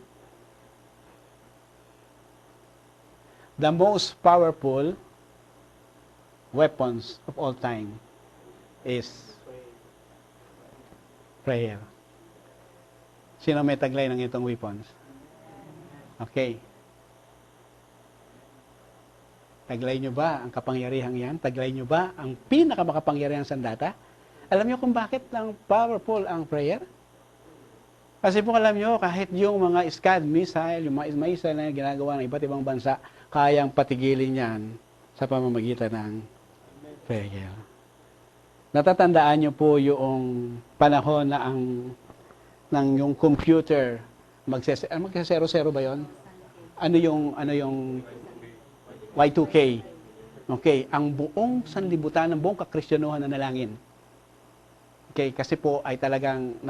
The most powerful weapons of all time is prayer. Sino may taglay ng itong weapons? Okay. Taglay nyo ba ang kapangyarihang yan? Taglay nyo ba ang pinakamakapangyarihang sandata? Alam nyo kung bakit ang powerful ang prayer? Kasi po alam nyo, kahit yung mga Scud missile, yung mga missile na ginagawa ng iba't ibang bansa, kayang patigilin yan sa pamamagitan ng prayer. Natatandaan nyo po yung panahon na yung computer magse-zero ba yon? Ano yung Y2K? Okay, ang buong sanlibutan ng buong kakristyanuhan na nalangin. Okay, kasi po ay talagang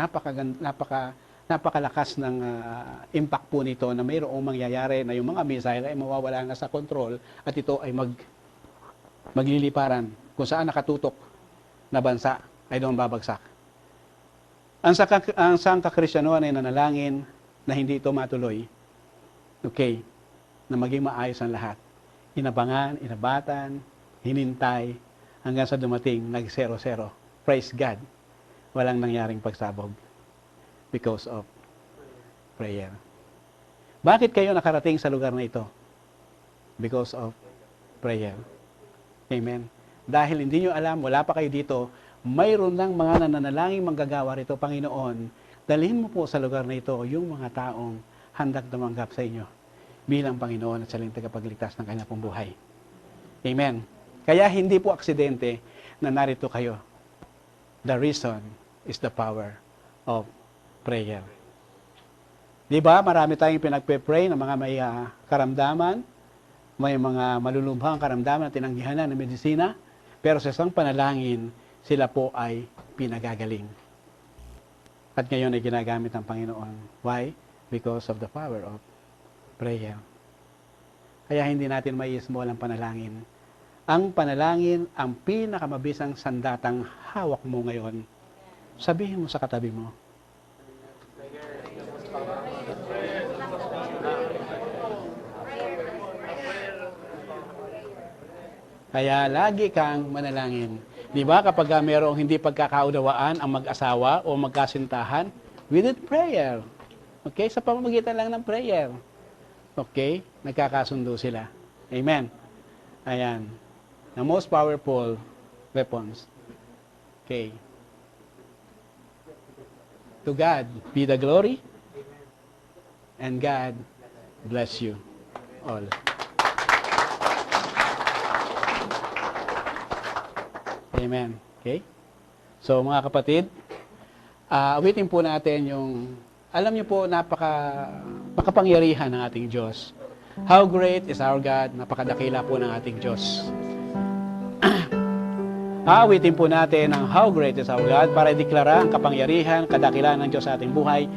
napakalakas ng impact po nito na mayroong mangyayari na yung mga missile ay mawawala na sa control at ito ay magliliparan kung saan nakatutok na bansa ay doon babagsak. Ang sangkakristyanuhan ay nanalangin na hindi ito matuloy. Okay, na maging maayos ang lahat. Inabangan, inabatan, hinintay, hanggang sa dumating, nag-0-0. Praise God. Walang nangyaring pagsabog because of prayer. Bakit kayo nakarating sa lugar na ito? Because of prayer. Amen. Dahil hindi nyo alam, wala pa kayo dito, mayroon lang mga nananalangin manggagawa rito, Panginoon, dalhin mo po sa lugar na ito yung mga taong handang tumanggap sa inyo bilang Panginoon at saling tagapagligtas ng kanyang pong buhay. Amen. Kaya hindi po aksidente na narito kayo. The reason is the power of prayer. Di ba? Marami tayong pinagpe-pray ng mga may karamdaman, may mga malulubhang karamdaman na tinanggihan na ng medisina, pero sa isang panalangin, sila po ay pinagagaling. At ngayon ay ginagamit ng Panginoon. Why? Because of the power of prayer. Kaya hindi natin mai-small ang panalangin. Ang panalangin, ang pinakamabisang sandatang hawak mo ngayon. Sabihin mo sa katabi mo. Kaya lagi kang manalangin. Di ba kapag mayroong hindi pagkakaunawaan ang mag-asawa o magkasintahan, we need prayer. Okay? Sa pamamagitan lang ng prayer. Okay? Nagkakasundo sila. Amen. Ayan. The most powerful weapons. Okay. To God be the glory, and God bless you all. Amen. Okay? So mga kapatid, awitin po natin yung, alam niyo po, makapangyarihan ng ating Diyos. How great is our God, napakadakila po ng ating Diyos. Aawitin po natin ang how great is our God para ideklara ang kapangyarihan, kadakilaan ng Diyos sa ating buhay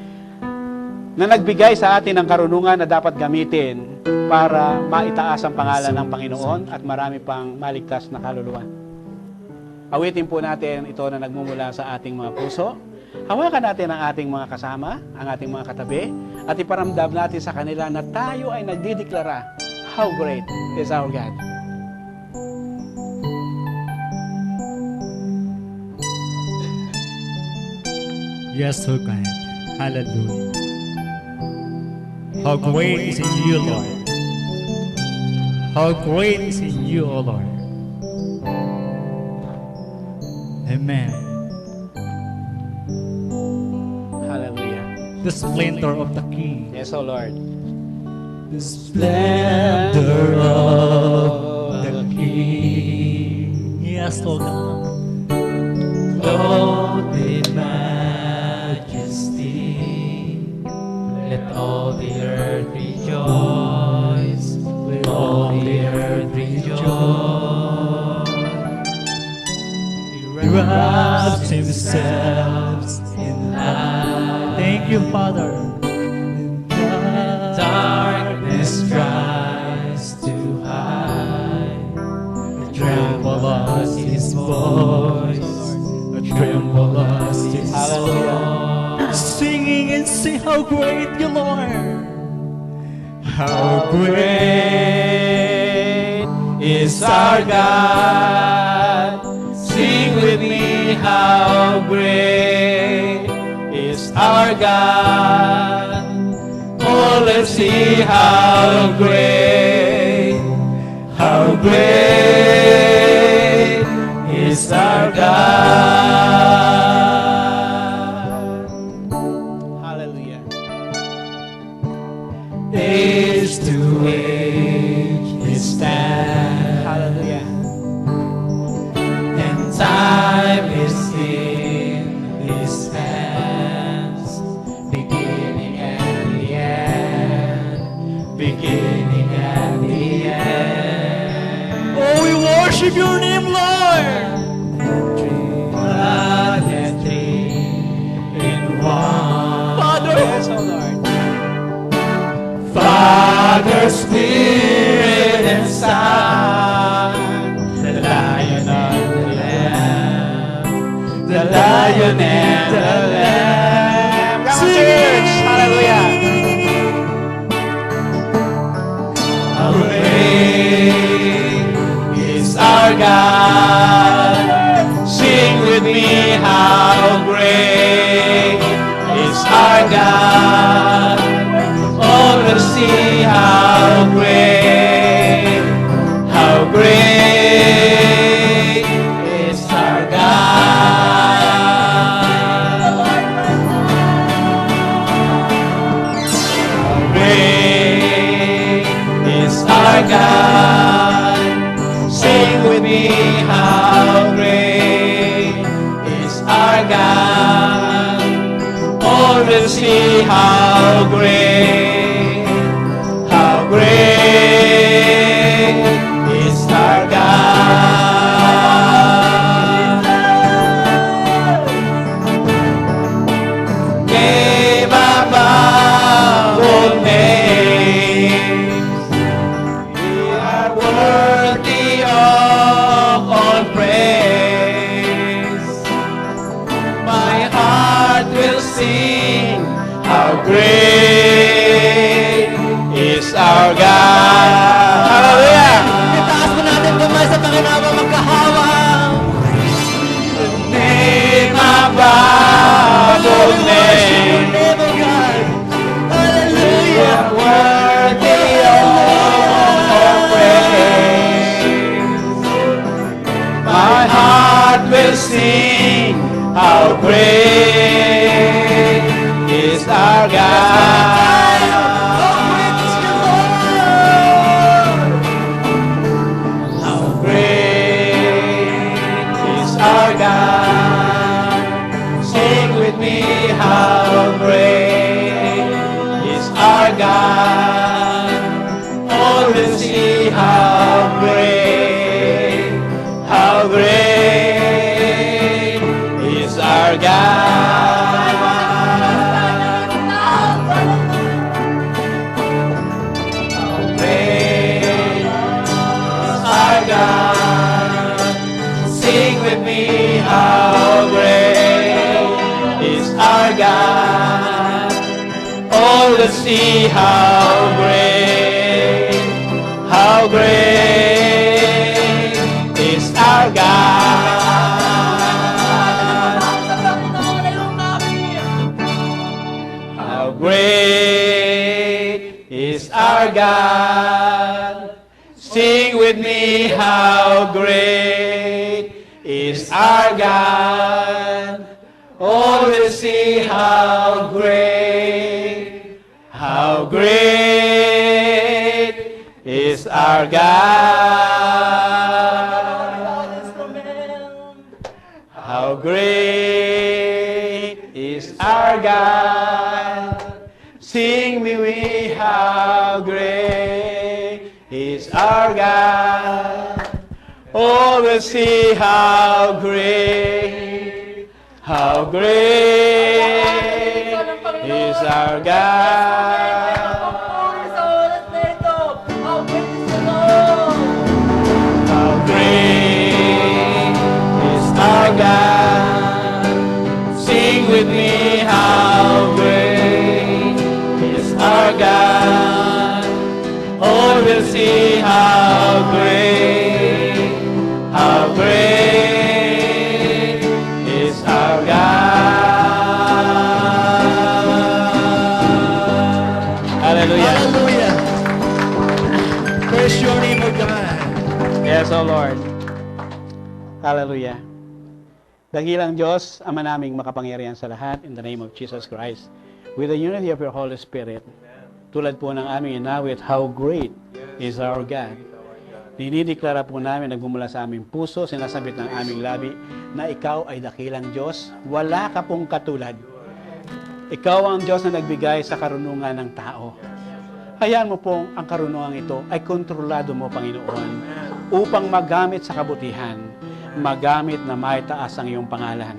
na nagbigay sa atin ng karunungan na dapat gamitin para maitaas ang pangalan ng Panginoon at marami pang maligtas na kaluluwa. Awitin po natin ito na nagmumula sa ating mga puso. Hawakan natin ang ating mga kasama, ang ating mga katabi, at iparamdam natin sa kanila na tayo ay nagdideklara, how great is our God. Yes, O God. Hallelujah. How great is in you, Lord. How great is in you, O Lord. Amen. Hallelujah. The splendor of the King. Yes, O Lord. The splendor of the King. Yes, O God. Clothed in majesty, let all the earth rejoice. Let all the earth rejoice. He wraps himself in light. Thank you, Father. Darkness tries to hide. Tremble at his voice. Tremble at his voice. Singing and sing how great you, Lord. How Great is our God. Sing with me, how great is our God. Oh, let's see how great is our God. Hallelujah. Age to age he stands. Hallelujah. And time is in his hands, beginning and the end, beginning and the end. Oh, we worship your name, Lord. Blood and three in one. Father, Yes, O Lord. Father, Spirit, and Son, the Lion and the Lamb, the Lion and the Lamb. Come on, church. Hallelujah. How great is our God? Sing with me, how great is our God? Oh, let's see how great is our God. How great is our God? Sing with me, how great is our God? Oh, let's see how great is our God. Name above all names, you are worthy of all praise. My heart will sing, how great is our God. Hallelujah! itaas mo natin kamay sa Panginoon magkahawang. The name above all names, Name, O God. you Hallelujah. are worthy of all praise. My heart will sing, How great is our God. How great is our God. Sing with me, how great is our God. All will see how great is our God. How great is our God. Sing with me, how great is our God. All will see how great is our God. How great is our God. Sing with me, how great is our God. All will see how great is our God. How great is our God. Sing with me, how great is our God. All will see how great is our God. How great is our God. Sing with me, how great is our God. All will see how great is our God. Hallelujah. Hallelujah. Praise your name, O God. Yes, O Lord. Hallelujah. Dakilang Diyos, Ama naming makapangyarihan sa lahat, in the name of Jesus Christ, with the unity of your Holy Spirit, tulad po ng aming inawit, how great is our God. Dinideklara po namin, nagmumula sa aming puso, sinasabit ng aming labi, na ikaw ay dakilang Diyos, wala ka pong katulad. Ikaw ang Diyos na nagbigay sa karunungan ng tao. Hayaan mo pong ang karunungan ito ay kontrolado mo, Panginoon, upang magamit sa kabutihan, magamit na maitaas ang iyong pangalan.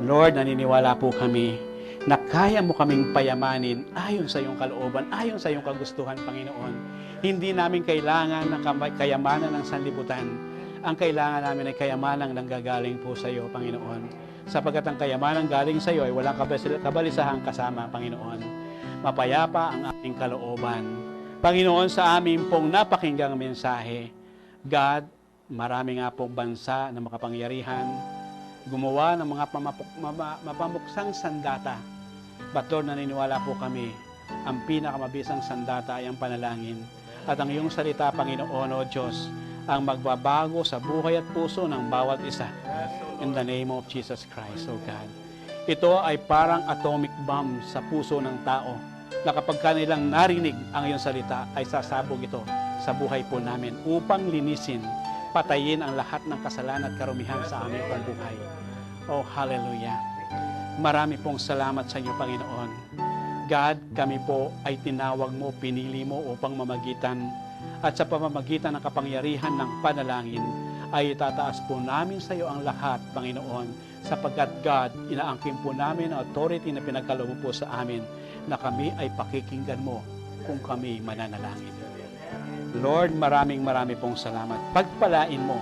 Lord, naniniwala po kami na kaya mo kaming payamanin ayon sa iyong kalooban, ayon sa iyong kagustuhan, Panginoon. Hindi namin kailangan ng kayamanan ng sanlibutan. Ang kailangan namin ay kayamanang nanggagaling po sa iyo, Panginoon. Sapagkat ang kayamanan galing sa iyo ay walang kabalisahang kasama, Panginoon. Mapayapa ang aming kalooban. Panginoon, sa amin pong napakinggang mensahe, God, marami nga pong bansa na makapangyarihan, gumawa ng mga mapamuksang sandata. But Lord, naniniwala po kami, ang pinakamabisang sandata ay ang panalangin. At ang iyong salita, Panginoon o Diyos, ang magbabago sa buhay at puso ng bawat isa. In the name of Jesus Christ, O God. Ito ay parang atomic bomb sa puso ng tao na kapag kanilang narinig ang iyong salita, ay sasabog ito sa buhay po namin upang linisin, patayin ang lahat ng kasalanan at karumihan sa aming pambuhay. Oh, hallelujah. Marami pong salamat sa inyo, Panginoon. God, kami po ay tinawag mo, pinili mo upang mamagitan, at sa pamamagitan ng kapangyarihan ng panalangin, ay itataas po namin sa iyo ang lahat, Panginoon, sapagkat God, inaangkin po namin ang authority na pinagkaloob mo po sa amin, na kami ay pakikinggan mo kung kami mananalangin. Lord, maraming pong salamat. Pagpalain mo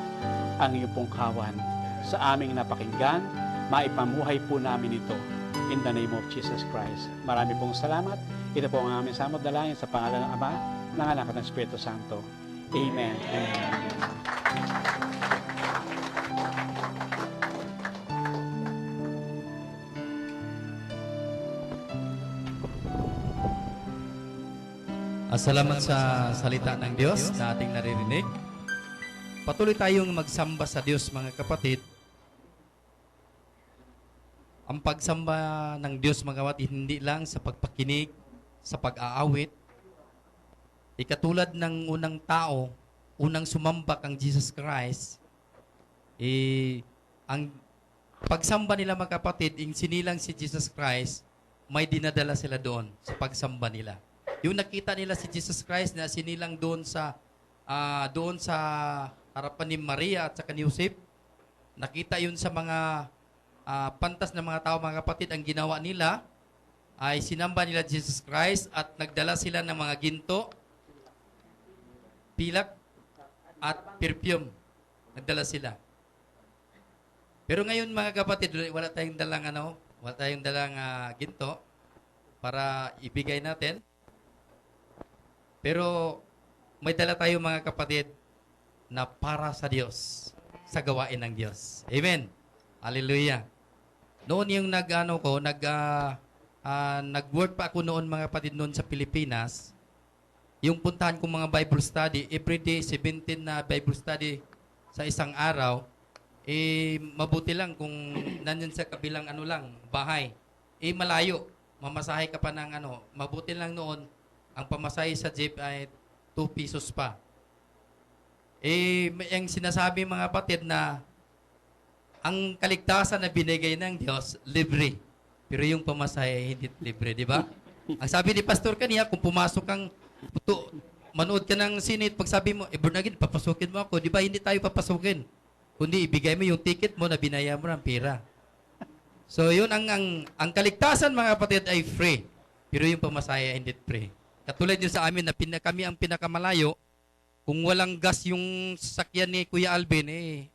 ang iyong pong kawan sa aming napakinggan, maipamuhay po namin ito in the name of Jesus Christ. Marami pong salamat. Ito po ang aming samot dalangin sa pangalan ng Ama, ng Anak at ng Espiritu Santo. Amen. Amen. Salamat sa salita ng Diyos na ating naririnig. Patuloy tayong magsamba sa Diyos, mga kapatid. ang pagsamba ng Diyos mga kapatid, hindi lang sa pagpakinig, sa pag-aawit. Ikatulad ng unang tao, unang sumamba kang Jesus Christ, ang pagsamba nila mga kapatid, yung sinilang si Jesus Christ, may dinadala sila doon sa pagsamba nila. Yung nakita nila si Jesus Christ na sinilang doon sa harapan ni Maria at saka ni Joseph, nakita yun sa mga pantas na mga tao, mga kapatid, ang ginawa nila ay sinamba nila Jesus Christ at nagdala sila ng mga ginto, pilak, at perfume. Nagdala sila. Pero ngayon mga kapatid, wala tayong dalang ginto para ibigay natin. Pero may dala tayo mga kapatid na para sa Diyos, sa gawain ng Diyos. Amen. Hallelujah. Noon yung nag-work pa ako noon mga kapatid noon sa Pilipinas. Yung puntahan kong mga Bible study, everyday 17 na Bible study sa isang araw, mabuti lang kung nandyan sa kabilang bahay. Malayo. Mamasahe ka pa ng mabuti lang noon, ang pamasahe sa jeep ay 2 pesos pa. Yung sinasabi mga kapatid na ang kaligtasan na binigay ng Diyos, libre. Pero yung pamasahe, hindi libre, di ba? Ang sabi ni Pastor kaniya, kung pumasok kang, manood ka ng sinit, pag sabi mo, born again, papasukin mo ako. Di ba, hindi tayo papasukin. Kundi ibigay mo yung ticket mo na binaya mo ng pera. So, yun, ang kaligtasan, mga kapatid, ay free. Pero yung pamasahe, hindi free. Katulad yun sa amin, na kami ang pinakamalayo, kung walang gas yung sasakyan ni Kuya Alvin,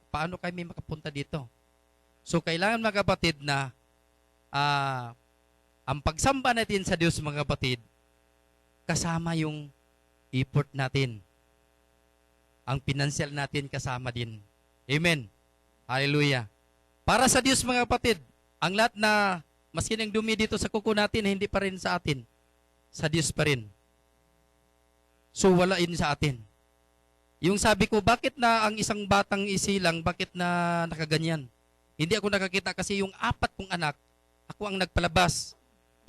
paano kami makapunta dito? So, kailangan mga kapatid na ang pagsamba natin sa Diyos mga kapatid, kasama yung effort natin. Ang financial natin kasama din. Amen. Hallelujah. Para sa Diyos mga kapatid, ang lahat na maski ng dumi dito sa kuko natin, hindi pa rin sa atin. Sa Diyos pa rin. So, wala yun sa atin. Yung sabi ko, bakit na ang isang batang isilang, bakit na nakaganyan? Hindi ako nakakita kasi yung 4 kong anak, ako ang nagpalabas.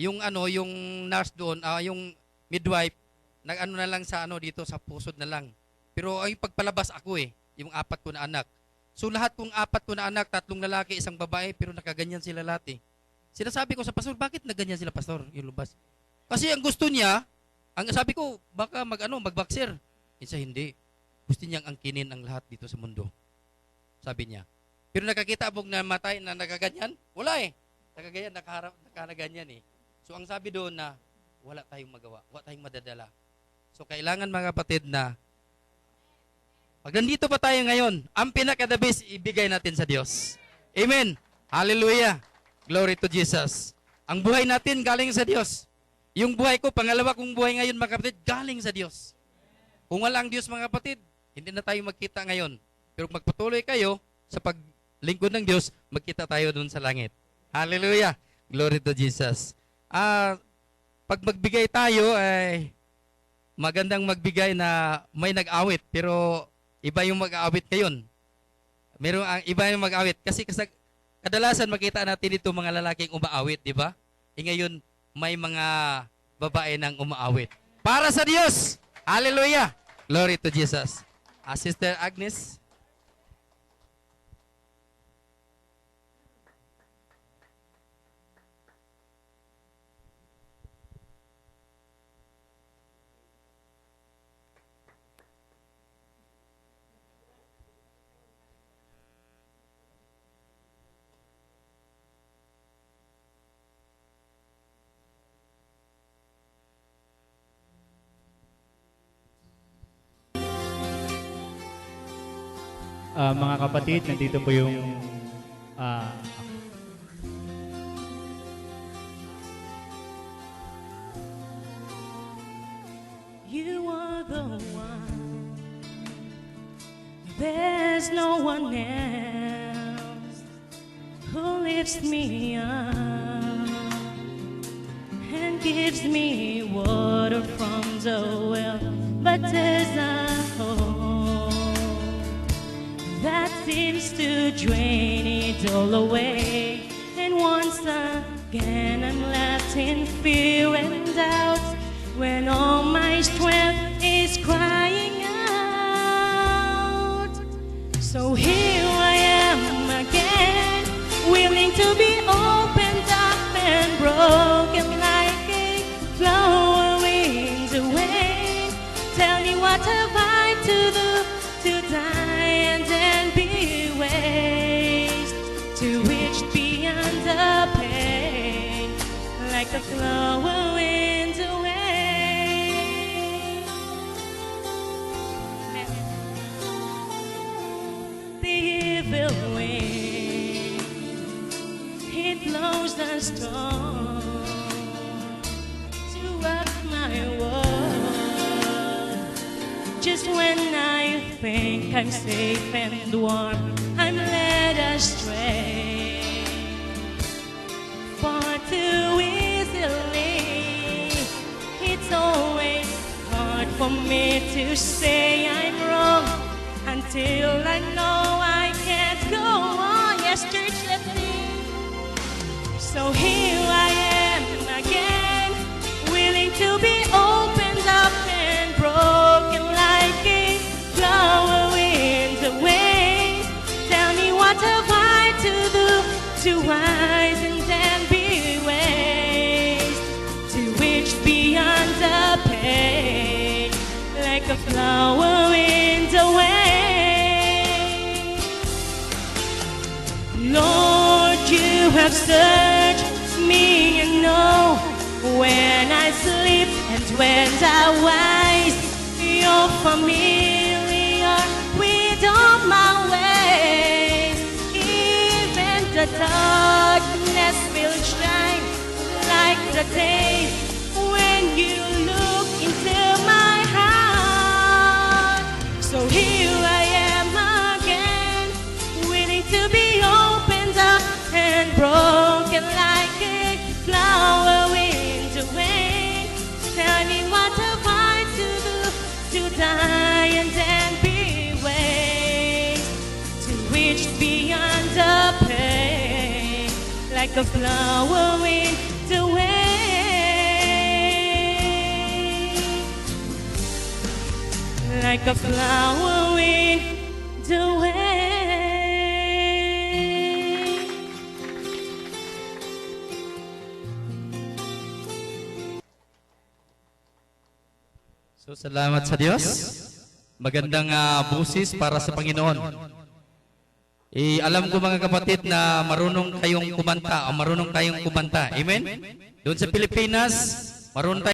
Yung yung nurse doon, yung midwife, na lang sa dito sa pusod na lang. Pero ang pagpalabas ako yung 4 ko na anak. So lahat kong 4 ko na anak, 3 lalaki, 1 babae, pero nakaganyan sila lahat Sinasabi ko sa pastor, bakit naganyan sila pastor, yung lubas? Kasi ang gusto niya, ang sabi ko, baka mag-boxer. Isa hindi. Gusto niyang angkinin ang lahat dito sa mundo. Sabi niya. Pero nakakita mo na matay na nakaganyan? Wala Nakaganyan, nakanaganyan So ang sabi doon na, wala tayong magawa, wala tayong madadala. So kailangan mga kapatid na, pag nandito pa tayo ngayon, ang pinaka-the best, ibigay natin sa Diyos. Amen. Hallelujah. Glory to Jesus. Ang buhay natin galing sa Diyos. Yung buhay ko, pangalawa kong buhay ngayon mga kapatid, galing sa Diyos. Kung wala ang Diyos mga kapatid, hindi na tayo magkita ngayon. Pero magpatuloy kayo sa paglingkod ng Diyos, magkita tayo dun sa langit. Hallelujah. Glory to Jesus. Pag magbigay tayo, ay magandang magbigay na may nag-awit, pero iba yung mag-awit ngayon. Iba yung mag-awit. Kasi kadalasan makita natin dito mga lalaking umaawit, di ba? Ngayon, may mga babae nang umaawit. Para sa Diyos! Hallelujah! Glory to Jesus. Sister Agnes. Mga kapatid, nandito po yung You are the one. There's no one else who lifts me up and gives me water from the well, but there's a hole that seems to drain it all away. And one once again I'm left in fear and doubt when all my strength is crying out. So here I am again, willing to be opened up and broken like a flower in the wind. Tell me, what have I to do to die and then be waste, to reach beyond the pain, like a flower in the wind. The evil wind, it blows the storm to rock my world. Just when I think I'm safe and warm, I'm led astray far too easily. It's always hard for me to say I'm wrong until I know I can't go on. Yes, church, let's sing. So here I am again, willing to be opened up and broken like a flower in the wind. Tell me, what have I to do to rise and then be raised, to reach beyond the pain, like a flower in the wind. Lord, you have searched me and know when I sleep and when I rise. You're familiar with all my ways. Even the darkness will shine like the day when you look into my heart. So here I am again, willing to be opened up and broken like a flower in the wind. Tell me, what have I to do to die and then be waste, to reach beyond the pain, like a flower in the wind, like a flower in the wind. So, salamat sa Diyos. Magandang busis para sa Panginoon. Alam ko mga kapatid na marunong kayong kumanta o marunong kayong kumanta. Amen? Doon sa Pilipinas, marunong